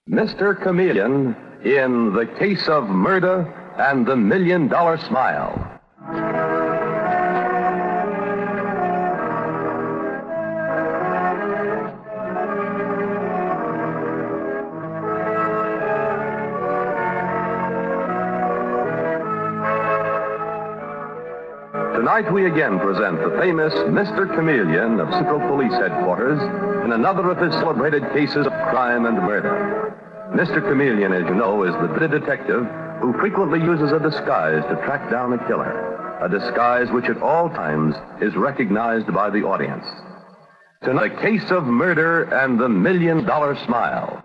Mr. Chameleon in The Case of Murder and the $1 Million Smile. Tonight we again present the famous Mr. Chameleon of Central Police Headquarters in another of his celebrated cases of crime and murder. Mr. Chameleon, as you know, is the bit detective who frequently uses a disguise to track down a killer, a disguise which at all times is recognized by the audience. Tonight, a case of murder and the $1 Million Smile.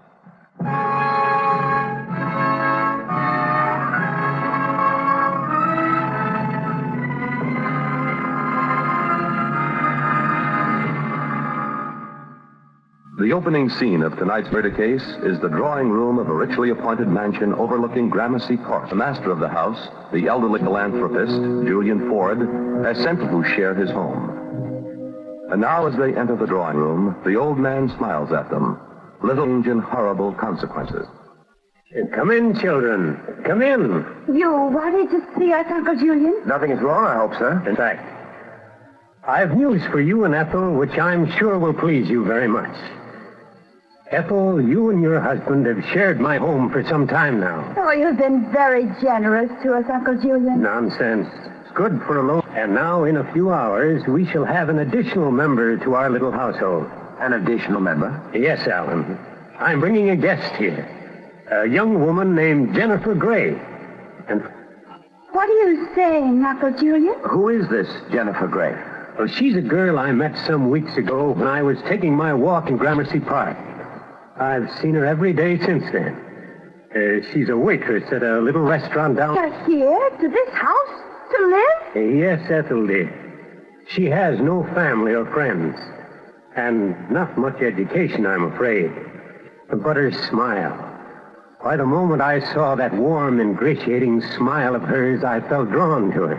The opening scene of tonight's murder case is the drawing room of a richly appointed mansion overlooking Gramercy Park. The master of the house, the elderly philanthropist, Julian Ford, has sent to share his home. And now as they enter the drawing room, the old man smiles at them, little and horrible consequences. Come in, children. Come in. You wanted to see us, Uncle Julian? Nothing is wrong, I hope, sir. In fact, I have news for you and Ethel, which I'm sure will please you very much. Ethel, you and your husband have shared my home for some time now. Oh, you've been very generous to us, Uncle Julian. Nonsense. It's good for a loan. And now, in a few hours, we shall have an additional member to our little household. An additional member? Yes, Alan. I'm bringing a guest here. A young woman named Jennifer Gray. And what are you saying, Uncle Julian? who is this Jennifer Gray? Well, she's a girl I met some weeks ago when I was taking my walk in Gramercy Park. I've seen her every day since then. She's a waitress at a little restaurant down... Here, to this house, to live? Yes, Ethel, dear. She has no family or friends. And not much education, I'm afraid. But her smile. Why, the moment I saw that warm, ingratiating smile of hers, I felt drawn to her.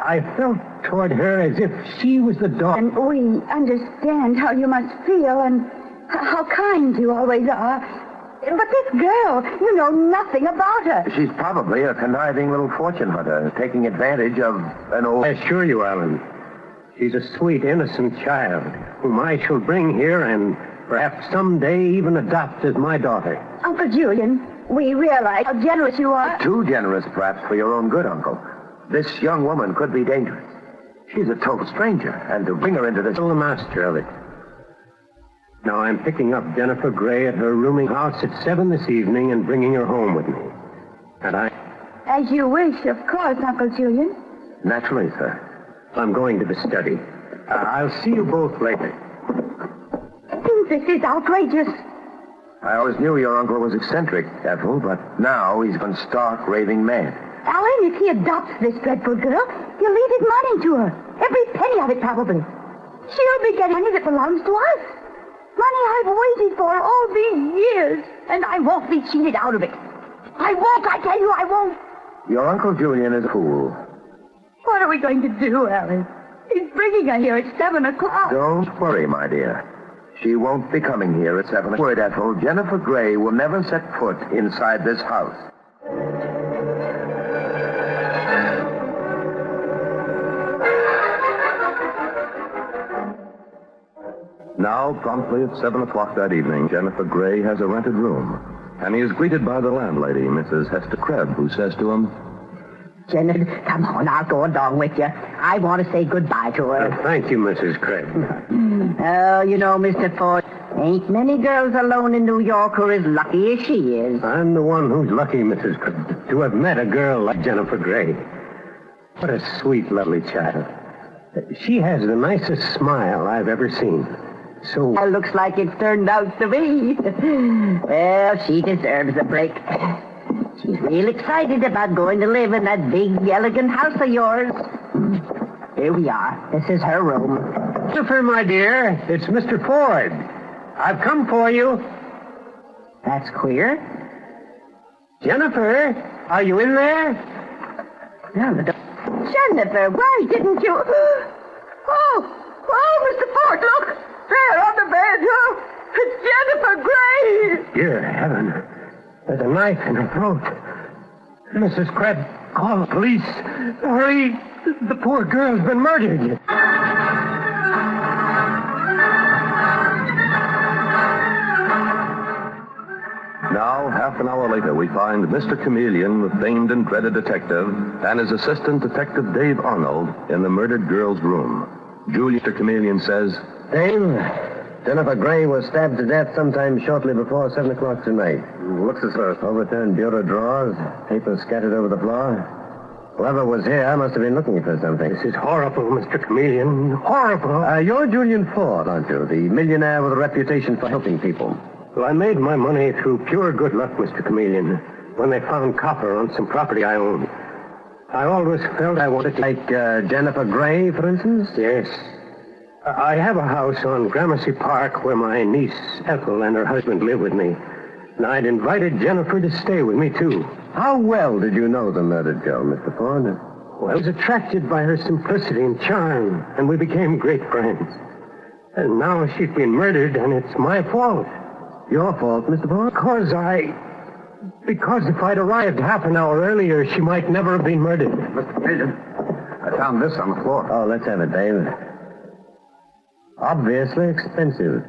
I felt toward her as if she was the daughter. And we understand how you must feel and how kind you always are. But this girl, you know nothing about her. She's probably a conniving little fortune hunter, taking advantage of an old... I assure you, Alan, she's a sweet, innocent child whom I shall bring here and perhaps someday even adopt as my daughter. Uncle Julian, we realize how generous you are. Too generous, perhaps, for your own good, Uncle. This young woman could be dangerous. She's a total stranger, and to bring her into this... I'm the master of it. Now, I'm picking up Jennifer Gray at her rooming house at 7 this evening and bringing her home with me. And As you wish, of course, Uncle Julian. Naturally, sir. I'm going to the study. I'll see you both later. This is outrageous. I always knew your uncle was eccentric, Ethel, but now he's gone stark, raving mad. Alan, if he adopts this dreadful girl, he'll leave his money to her. Every penny of it, probably. She'll be getting money that belongs to us. Money I've waited for all these years, and I won't be cheated out of it. I won't, I tell you, I won't. Your Uncle Julian is a fool. What are we going to do, Alan? He's bringing her here at 7 o'clock. Don't worry, my dear. She won't be coming here at 7 o'clock. Word, Ethel, Jennifer Gray will never set foot inside this house. Now, promptly at 7 o'clock that evening, Jennifer Gray has a rented room. And he is greeted by the landlady, Mrs. Hester Krebs, who says to him, Jenny, come on, I'll go along with you. I want to say goodbye to her. Thank you, Mrs. Krebs. Oh, you know, Mr. Ford, ain't many girls alone in New York who are as lucky as she is. I'm the one who's lucky, Mrs. Krebs, to have met a girl like Jennifer Gray. What a sweet, lovely child. She has the nicest smile I've ever seen. So... Well, looks like it's turned out to be. Well, she deserves a break. She's real excited about going to live in that big, elegant house of yours. Here we are. This is her room. Jennifer, my dear, it's Mr. Ford. I've come for you. That's queer. Jennifer, are you in there? Jennifer, why didn't you... Oh, Mr. Ford, look. There on the bed. It's Jennifer Gray! Dear heaven. There's a knife in her throat. Mrs. Krebs, call the police. Hurry. The poor girl's been murdered. Now, half an hour later, we find Mr. Chameleon, the famed and dreaded detective, and his assistant, Detective Dave Arnold, in the murdered girl's room. Mr. Chameleon says, Dave, Jennifer Gray was stabbed to death sometime shortly before 7 o'clock tonight. Looks as though overturned bureau drawers, papers scattered over the floor. Whoever was here must have been looking for something. This is horrible, Mr. Chameleon. Horrible. You're Julian Ford, aren't you? The millionaire with a reputation for helping people. Well, I made my money through pure good luck, Mr. Chameleon, when they found copper on some property I owned. I always felt I wanted to... Like Jennifer Gray, for instance? Yes. I have a house on Gramercy Park where my niece, Ethel, and her husband live with me. And I'd invited Jennifer to stay with me, too. How well did you know the murdered girl, Mr. Ford? Well, I was attracted by her simplicity and charm, and we became great friends. And now she's been murdered, and it's my fault. Your fault, Mr. Ford? Because if I'd arrived half an hour earlier, she might never have been murdered. Mr. Chameleon, I found this on the floor. Oh, let's have it, Dave. Obviously expensive.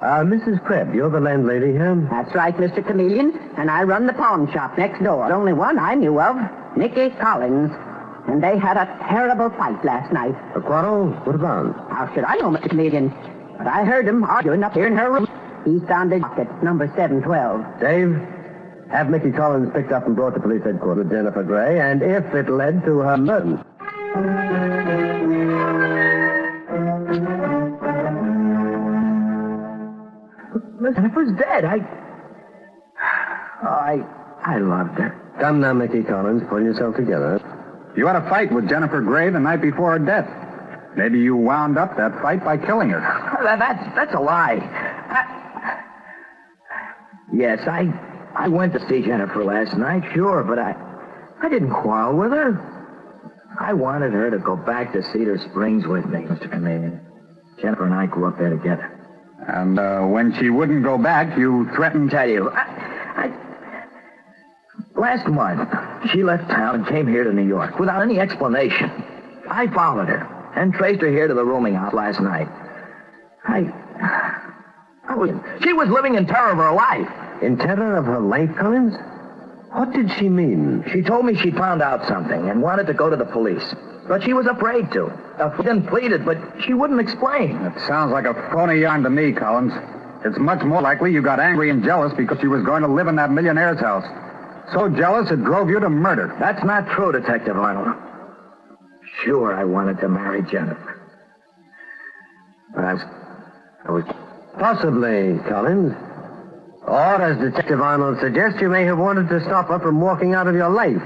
Mrs. Krebs, you're the landlady here? That's right, Mr. Chameleon, and I run the pawn shop next door. The only one I knew of, Nicky Collins. And they had a terrible fight last night. A quarrel? What about? How should I know, Mr. Chameleon? But I heard them arguing up here in her room. East on the docket, number 712. Dave, have Mickey Collins picked up and brought to police headquarters, Jennifer Gray, and if it led to her murder. Jennifer's dead. I loved her. Come now, Mickey Collins, pull yourself together. You had a fight with Jennifer Gray the night before her death. Maybe you wound up that fight by killing her. That's a lie. Yes, I went to see Jennifer last night, sure, but I didn't quarrel with her. I wanted her to go back to Cedar Springs with me, Mr. Chameleon. Jennifer and I grew up there together. And when she wouldn't go back, you threatened... Tell you, last month, she left town and came here to New York without any explanation. I followed her and traced her here to the rooming house last night. She was living in terror of her life. In terror of her life, Collins? What did she mean? She told me she found out something and wanted to go to the police. But she was afraid to. Then pleaded, but she wouldn't explain. It sounds like a phony yarn to me, Collins. It's much more likely you got angry and jealous because she was going to live in that millionaire's house. So jealous it drove you to murder. That's not true, Detective Arnold. Sure, I wanted to marry Jennifer. But I was... Possibly, Collins. Or, as Detective Arnold suggests, you may have wanted to stop her from walking out of your life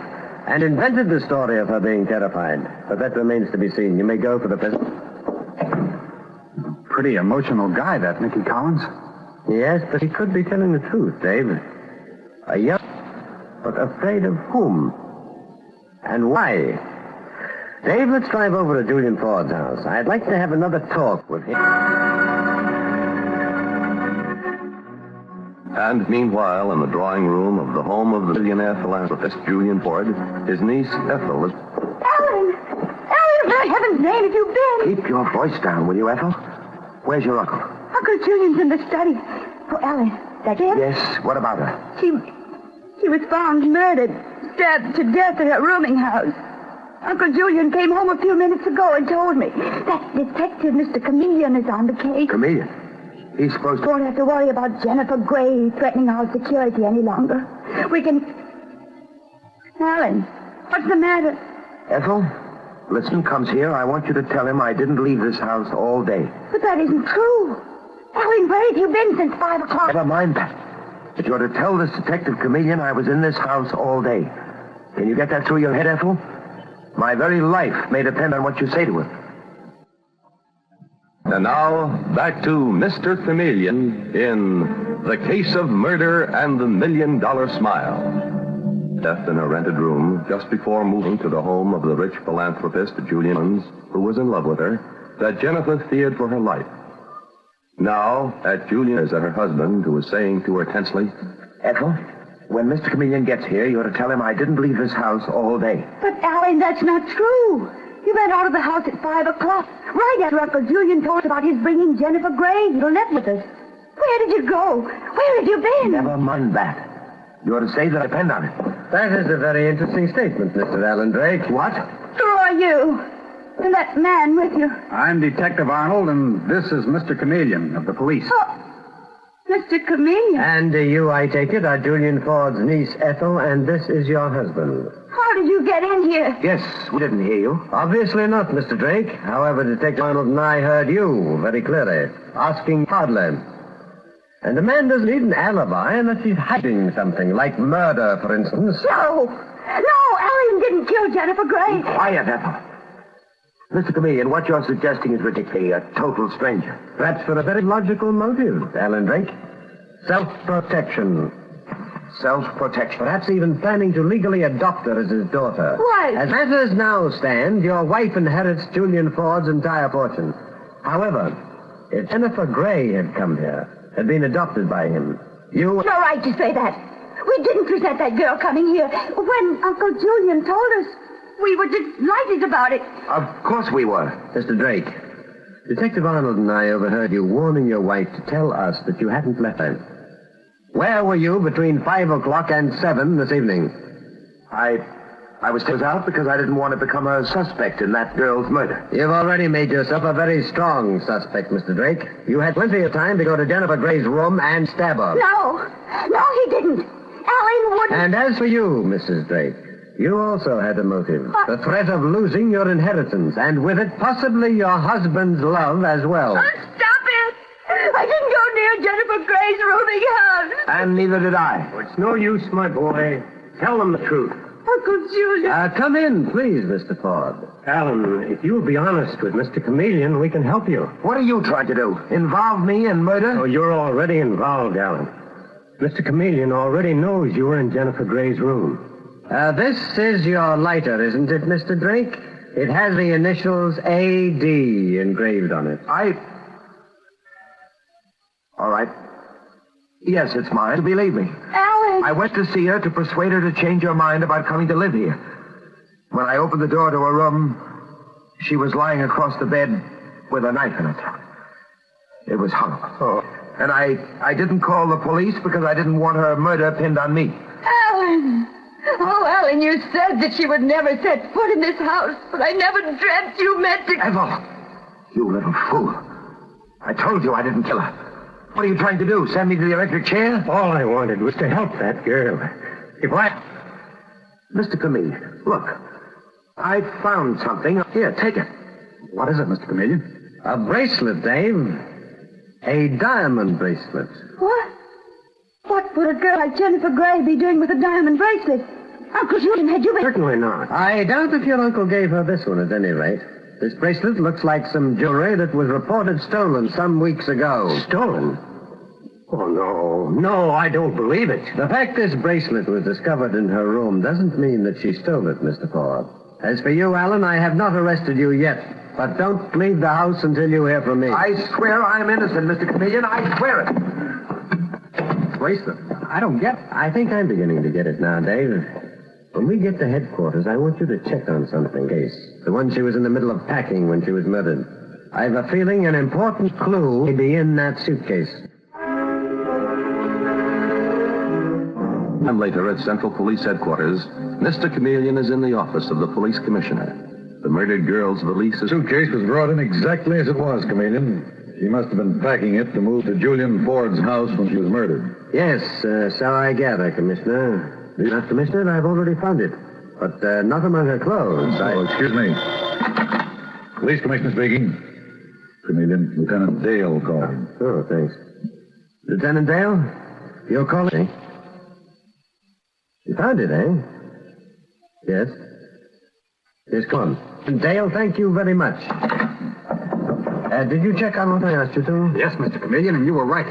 and invented the story of her being terrified. But that remains to be seen. You may go for the present. Pretty emotional guy, that Nicky Collins. Yes, but he could be telling the truth, Dave. A young... But afraid of whom? And why? Dave, let's drive over to Julian Ford's house. I'd like to have another talk with him. And meanwhile, in the drawing room of the home of the millionaire philanthropist, Julian Ford, his niece, Ethel, is... Ellen! Ellen, where in heaven's name have you been? Keep your voice down, will you, Ethel? Where's your uncle? Uncle Julian's in the study. Oh, Ellen, that it? Yes, what about her? She was found murdered, stabbed to death at her rooming house. Uncle Julian came home a few minutes ago and told me that Detective Mr. Chameleon is on the case. Chameleon? He's supposed to... Won't have to worry about Jennifer Gray threatening our security any longer. We can... Alan, what's the matter? Ethel, Listen comes here, I want you to tell him I didn't leave this house all day. But that isn't true. Alan, where have you been since 5 o'clock? Never mind that. But you're to tell this Detective Chameleon I was in this house all day. Can you get that through your head, Ethel? My very life may depend on what you say to him. And now, back to Mr. Chameleon in The Case of Murder and the $1 Million Smile. Death in a rented room just before moving to the home of the rich philanthropist, Julian, who was in love with her, that Jennifer feared for her life. Now, at Julian, is that her husband, who was saying to her tensely, Ethel, when Mr. Chameleon gets here, you ought to tell him I didn't leave this house all day. But, Alan, that's not true. You went out of the house at 5 o'clock, right after Uncle Julian told us about his bringing Jennifer Gray to live with us. Where did you go? Where have you been? Never mind that. You ought to say that I depend on it. That is a very interesting statement, Mr. Alan Drake. What? Who are you? And that man with you? I'm Detective Arnold, and this is Mr. Chameleon of the police. Oh, Mr. Chameleon. And you, I take it, are Julian Ford's niece, Ethel, and this is your husband. How did you get in here? Yes, we didn't hear you. Obviously not, Mr. Drake. However, Detective Arnold and I heard you very clearly, asking hardly. And the man doesn't need an alibi unless he's hiding something, like murder, for instance. No, Alan didn't kill Jennifer Gray. Quiet, Ethel. Mr. Chameleon, what you're suggesting is ridiculous. A total stranger. Perhaps for a very logical motive, Alan Drake. Self-protection. Self-protection. Perhaps even planning to legally adopt her as his daughter. Why? As matters now stand, your wife inherits Julian Ford's entire fortune. However, if Jennifer Gray had come here, had been adopted by him, you... No right to say that. We didn't present that girl coming here. When Uncle Julian told us, we were delighted about it. Of course we were. Mr. Drake, Detective Arnold and I overheard you warning your wife to tell us that you hadn't left her. Where were you between 5 o'clock and 7 this evening? I was out because I didn't want to become a suspect in that girl's murder. You've already made yourself a very strong suspect, Mr. Drake. You had plenty of time to go to Jennifer Gray's room and stab her. No, he didn't. Alan wouldn't. And as for you, Mrs. Drake, you also had a motive. The threat of losing your inheritance, and with it, possibly your husband's love as well. Oh, stop it! I didn't go near Jennifer Gray's rooming house. And neither did I. Oh, it's no use, my boy. Tell them the truth. Uncle Julian. Come in, please, Mr. Ford. Alan, if you'll be honest with Mr. Chameleon, we can help you. What are you trying to do? Involve me in murder? Oh, you're already involved, Alan. Mr. Chameleon already knows you were in Jennifer Gray's room. This is your lighter, isn't it, Mr. Drake? It has the initials A.D. engraved on it. All right. Yes, it's mine. Believe me. Alan. I went to see her to persuade her to change her mind about coming to live here. When I opened the door to her room, she was lying across the bed with a knife in her throat. It was horrible. Oh. And I didn't call the police because I didn't want her murder pinned on me. Alan. Oh, Alan, you said that she would never set foot in this house, but I never dreamt you meant to... Ethel, you little fool. I told you I didn't kill her. What are you trying to do, send me to the electric chair? All I wanted was to help that girl. Mr. Chameleon, look. I found something. Here, take it. What is it, Mr. Chameleon? A bracelet, Dave. A diamond bracelet. What? What would a girl like Jennifer Gray be doing with a diamond bracelet? Uncle Julian, had you been... Certainly not. I doubt if your uncle gave her this one at any rate. This bracelet looks like some jewelry that was reported stolen some weeks ago. Stolen? Oh, no. No, I don't believe it. The fact this bracelet was discovered in her room doesn't mean that she stole it, Mr. Ford. As for you, Alan, I have not arrested you yet. But don't leave the house until you hear from me. I swear I'm innocent, Mr. Chameleon. I swear it. Bracelet? I don't get it. I think I'm beginning to get it now, Dave. When we get to headquarters, I want you to check on something. Case. The one she was in the middle of packing when she was murdered. I have a feeling an important clue may be in that suitcase. And later at Central Police Headquarters, Mr. Chameleon is in the office of the police commissioner. The murdered girl's valise is... Suitcase was brought in exactly as it was, Chameleon. She must have been packing it to move to Julian Ford's house when she was murdered. Yes, so I gather, Commissioner. Not Commissioner, I've already found it. But not among her clothes. Oh, excuse me. Police Commissioner speaking. Chameleon, Lieutenant Dale calling. Oh, thanks. Lieutenant Dale, you're calling? You found it, eh? Yes. Yes, come on. Dale, thank you very much. Did you check on what I asked you to? Yes, Mr. Chameleon, and you were right.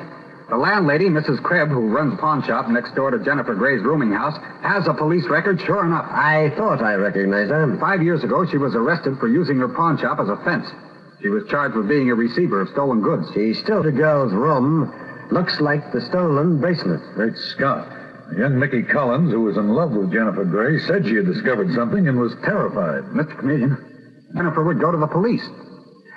The landlady, Mrs. Krebb, who runs pawn shop next door to Jennifer Gray's rooming house, has a police record, sure enough. I thought I recognized her. 5 years ago, she was arrested for using her pawn shop as a fence. She was charged with being a receiver of stolen goods. She stole the girl's room. Looks like the stolen bracelet. Great Scott. Young Mickey Collins, who was in love with Jennifer Gray, said she had discovered something and was terrified. Mr. Chameleon, Jennifer would go to the police.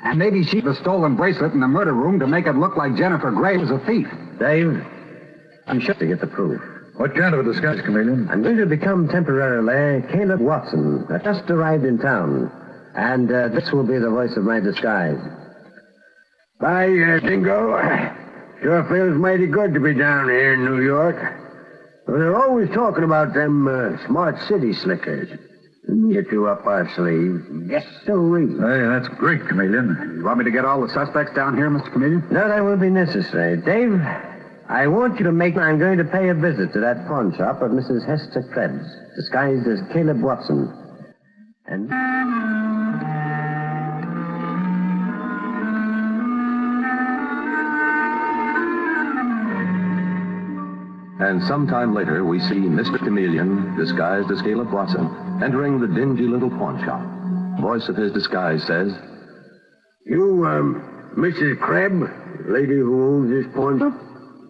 And maybe she had the stolen bracelet in the murder room to make it look like Jennifer Gray was a thief. Dave, I'm sure to get the proof. What kind of a disguise, Chameleon? I'm going to become temporarily Caleb Watson. I just arrived in town. And this will be the voice of my disguise. Hi, Dingo. Sure feels mighty good to be down here in New York. Well, they're always talking about them smart city slickers. Get you up our sleeves. Yes, sirree. Hey, that's great, Chameleon. You want me to get all the suspects down here, Mr. Chameleon? No, that won't be necessary. Dave, I want you to make... I'm going to pay a visit to that pawn shop of Mrs. Hester Krebs, disguised as Caleb Watson. And... And sometime later, we see Mr. Chameleon, disguised as Caleb Watson, entering the dingy little pawn shop. The voice of his disguise says, You, Mrs. Krebs, lady who owns this pawn shop?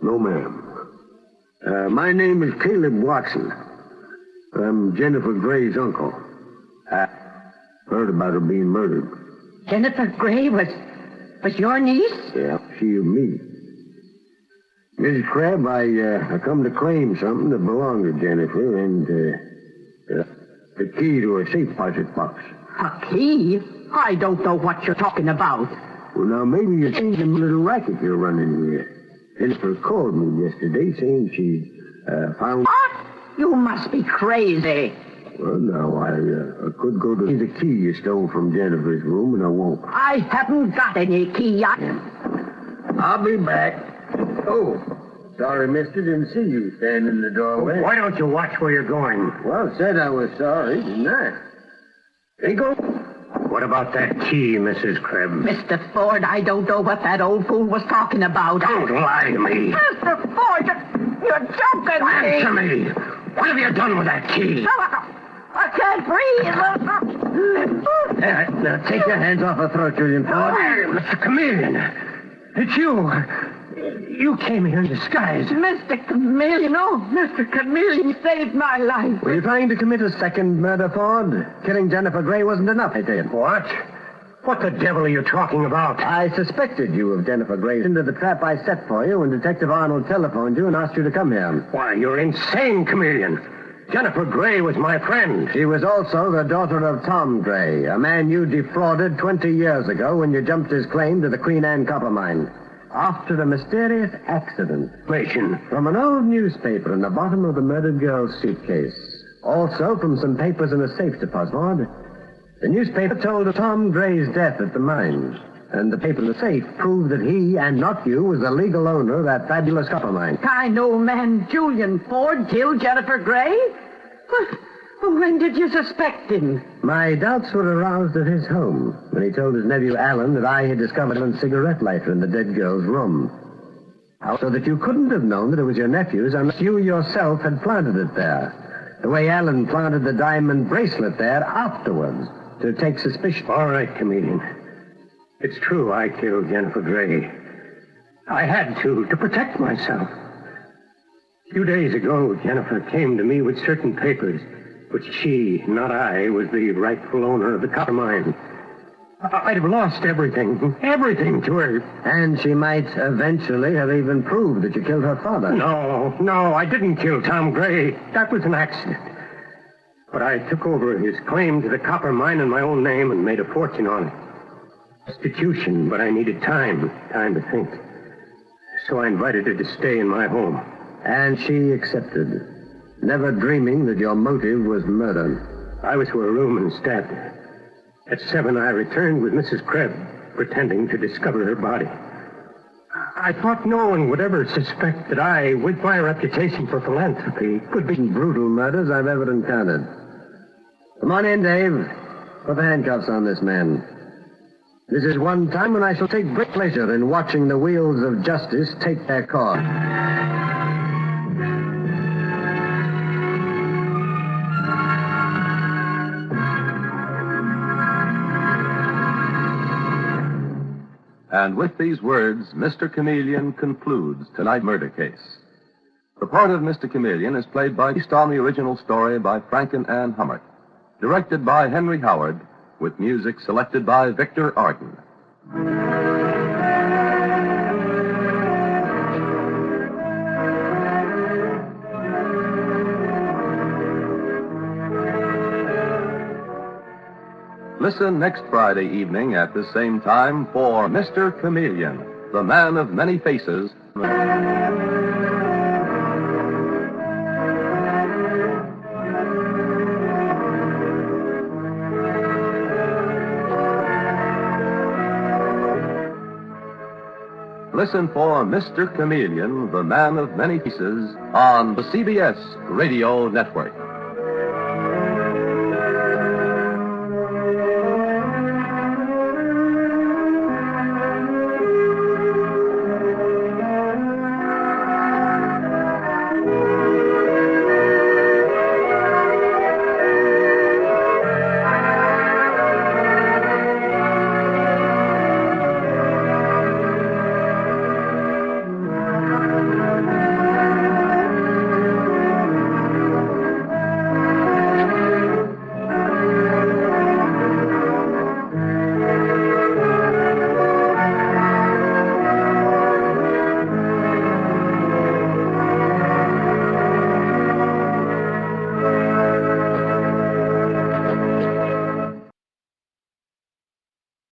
No, ma'am. My name is Caleb Watson. I'm Jennifer Gray's uncle. I heard about her being murdered. Jennifer Gray was your niece? Yeah, she and me. Mrs. Crab, I come to claim something that belonged to Jennifer and the key to her safe deposit box. A key? I don't know what you're talking about. Well, now, maybe you're thinking the little racket you're running here. Jennifer called me yesterday saying she found... What? You must be crazy. Well, now, I could go to the key you stole from Jennifer's room, and I won't. I haven't got any key. I'll be back. Oh, sorry, mister. Didn't see you standing in the doorway. Why don't you watch where you're going? Well, said I was sorry, didn't I? Dingo? What about that key, Mrs. Krebs? Mr. Ford, I don't know what that old fool was talking about. Don't lie to me. Mr. Ford, you're joking Answer me. What have you done with that key? I can't breathe. Now, take your hands off her throat, Julian Ford. Mr. Chameleon, it's you. You came here in disguise. Mr. Chameleon, oh, Mr. Chameleon, you saved my life. Were you trying to commit a second murder, Ford? Killing Jennifer Gray wasn't enough, I tell you. What? What the devil are you talking about? I suspected you of Jennifer Gray into the trap I set for you when Detective Arnold telephoned you and asked you to come here. Why, you're insane, Chameleon. Jennifer Gray was my friend. She was also the daughter of Tom Gray, a man you defrauded 20 years ago when you jumped his claim to the Queen Anne copper mine. After a mysterious accident. From an old newspaper in the bottom of the murdered girl's suitcase. Also from some papers in a safe deposit. The newspaper told of Tom Gray's death at the mine. And the paper in the safe proved that he, and not you, was the legal owner of that fabulous copper mine. Kind old man Julian Ford killed Jennifer Gray? When did you suspect him? My doubts were aroused at his home when he told his nephew Alan that I had discovered a cigarette lighter in the dead girl's room. Also that you couldn't have known that it was your nephew's unless you yourself had planted it there. The way Alan planted the diamond bracelet there afterwards to take suspicion. All right, Chameleon. It's true I killed Jennifer Gray. I had to protect myself. A few days ago, Jennifer came to me with certain papers, which she, not I, was the rightful owner of the copper mine. I'd have lost everything to her. And she might eventually have even proved that you killed her father. No, I didn't kill Tom Gray. That was an accident. But I took over his claim to the copper mine in my own name and made a fortune on it. Restitution, but I needed time to think. So I invited her to stay in my home. And she accepted, never dreaming that your motive was murder. I was to her room instead. At 7, I returned with Mrs. Krebs, pretending to discover her body. I thought no one would ever suspect that I, with my reputation for philanthropy, could be brutal murders I've ever encountered. Come on in, Dave. Put the handcuffs on this man. This is one time when I shall take great pleasure in watching the wheels of justice take their course. And with these words, Mr. Chameleon concludes tonight's murder case. The part of Mr. Chameleon is played based on the original story by Frank and Ann Hummert, directed by Henry Howard, with music selected by Victor Arden. Listen next Friday evening at the same time for Mr. Chameleon, the man of many faces. Listen for Mr. Chameleon, the man of many faces, on the CBS Radio Network.